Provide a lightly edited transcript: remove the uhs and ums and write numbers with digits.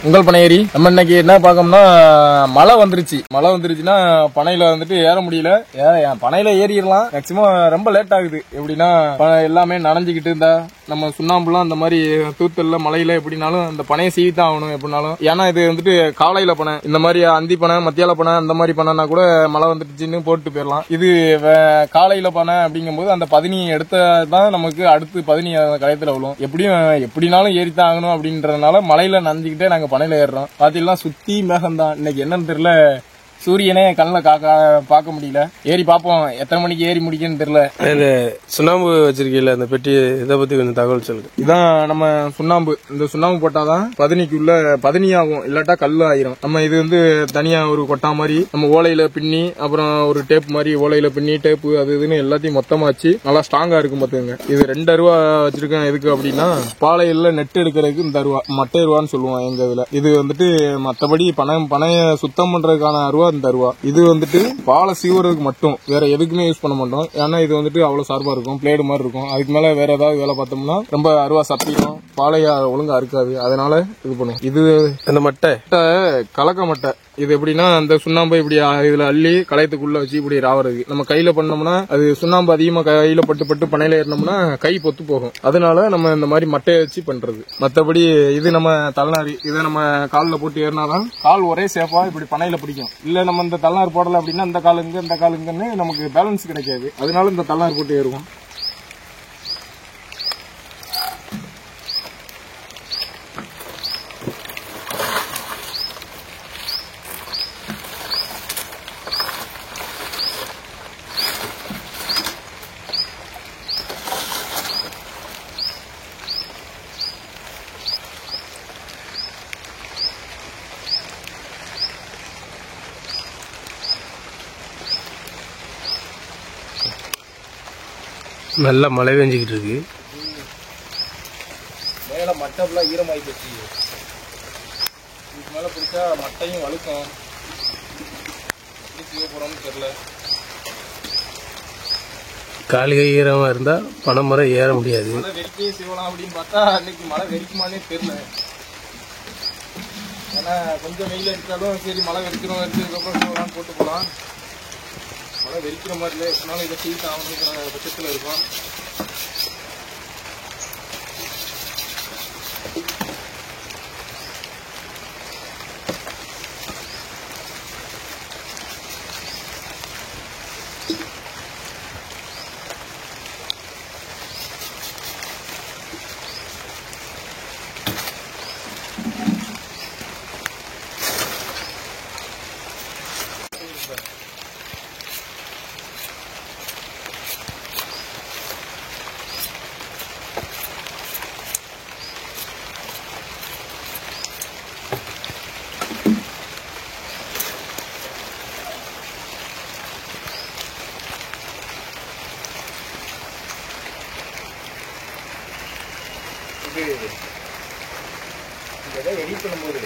உங்கள் பனை ஏரி நம்ம இன்னைக்கு என்ன பார்க்கோம்னா மழை வந்துருச்சுன்னா பனையில வந்துட்டு ஏற முடியல. பனையில ஏறிடலாம், மேக்சிமம் ரொம்ப லேட் ஆகுது. எப்படின்னா எல்லாமே நனைஞ்சுக்கிட்டு இருந்தா நம்ம சுண்ணாம்புலாம் அந்த மாதிரி தூத்தல்ல மழையில எப்படினாலும் அந்த பனையை சீவித்தான் ஆகணும் எப்படினாலும். ஏன்னா இது வந்துட்டு காலையில பனை, இந்த மாதிரி அந்தி பனை மத்தியால பனை அந்த மாதிரி பனைனா கூட மழை வந்துடுச்சுன்னு போட்டு போயிடலாம். இது காலையில பனை அப்படிங்கும்போது அந்த பதினி எடுத்ததான் நமக்கு அடுத்து பதினி கயத்துல விழும். எப்படினாலும் ஏறித்தான் ஆகணும் அப்படின்றதுனால மழையில நனைஞ்சுக்கிட்டே நாங்க பனையில ஏறுறோம். பாத்தீங்கன்னா சுத்தி மேகம் தான். இன்னைக்கு என்னன்னு தெரியல, சூரியனே கண்ணில் பார்க்க முடியல. ஏறி பார்ப்போம் எத்தனை மணிக்கு ஏறி முடிக்குன்னு தெரியல. சுண்ணாம்பு வச்சிருக்கீங்களா அந்த பெட்டி, இதை பத்தி கொஞ்சம் தகவல் சொல்லுங்க. இதான் நம்ம சுண்ணாம்பு. இந்த சுண்ணாம்பு போட்டாதான் பதினிக்குள்ள பதினி ஆகும், இல்லாட்டா கல்லு ஆயிரும். நம்ம இது வந்து தனியா ஒரு கொட்டா மாதிரி நம்ம ஓலையில பின்னி, அப்புறம் ஒரு டேப் மாதிரி ஓலையில பின்னி டேப்பு அது இதுன்னு எல்லாத்தையும் மொத்தமா வச்சு நல்லா ஸ்ட்ராங்கா இருக்கும் பாத்துங்க. இது 2 அருவா வச்சிருக்கேன். எதுக்கு அப்படின்னா பாலையில நெட்டு எடுக்கிறதுக்கு இந்த அருவா மட்டை அருவான்னு சொல்லுவோம் எங்க இதுல. இது வந்துட்டு மத்தபடி பனைய சுத்தம் பண்றதுக்கான அருவா இந்த அருவா. இது வந்துட்டு பாலை சீவுறதுக்கு மட்டும், வேற எதுக்குமே யூஸ் பண்ண மாட்டோம். ஏன்னா இது வந்துட்டு அவ்வளவு சார்பா இருக்கும், பிளேடு மாதிரி இருக்கும். அதுக்கு மேல வேற ஏதாவது வேலை பார்த்தோம்னா ரொம்ப அருவா சப்பிடும், பாலையா ஒழுங்கா இருக்காது. அதனால இது பண்ணுவோம். இது இந்த மட்டை கலக்க மட்டை. இது எப்படின்னா அந்த சுண்ணாம்பு இப்படி இதுல அள்ளி களையத்துக்குள்ள வச்சு இப்படி ராவறது. நம்ம கையில பண்ணோம்னா அது சுண்ணாம்பு அதிகமா கையில பட்டு பனையில ஏறினோம்னா கை பொத்து போகும். அதனால நம்ம இந்த மாதிரி மட்டையை வச்சு பண்றது. மத்தபடி இது நம்ம தலைநாரி, இதை நம்ம காலில் போட்டு ஏறினாதான் கால் ஒரே சேஃபா இப்படி பனையில பிடிக்கும். இல்ல நம்ம இந்த தலைநார் போடல அப்படின்னா இந்த காலுங்க இந்த காலுங்கன்னு நமக்கு பேலன்ஸ் கிடைக்காது. அதனால இந்த தலைநார் போட்டு ஏறுவோம். நல்லா மழை பெஞ்சிக்கிட்டு இருக்கு. மேல மட்டை ஃபுல்லா ஈரமாயி போச்சு. இதுக்கு மேல பிடிச்சா மட்டையும் வழுக்கும். செய்ய போறோம்னு தெரியல. காலிகை ஈரமா இருந்தா பனைமரம் ஏற முடியாது. மழை வெறிக்கே செய்யலாம் அப்படின்னு பார்த்தா அன்னைக்கு மழை வெறிக்குமானே தெரியல. ஏன்னா கொஞ்சம் வெயில் அடிச்சாலும் சரி மழை வெறிச்சதுக்கப்புறம் செய்யலாம்னு போட்டு போகலாம். மழை வெறிக்கிற மாதிரி இல்லை, இதனால இதை செய்து ஆகணுங்கிற பட்சத்தில் இருக்கும். இதை எடிட் பண்ணும்போது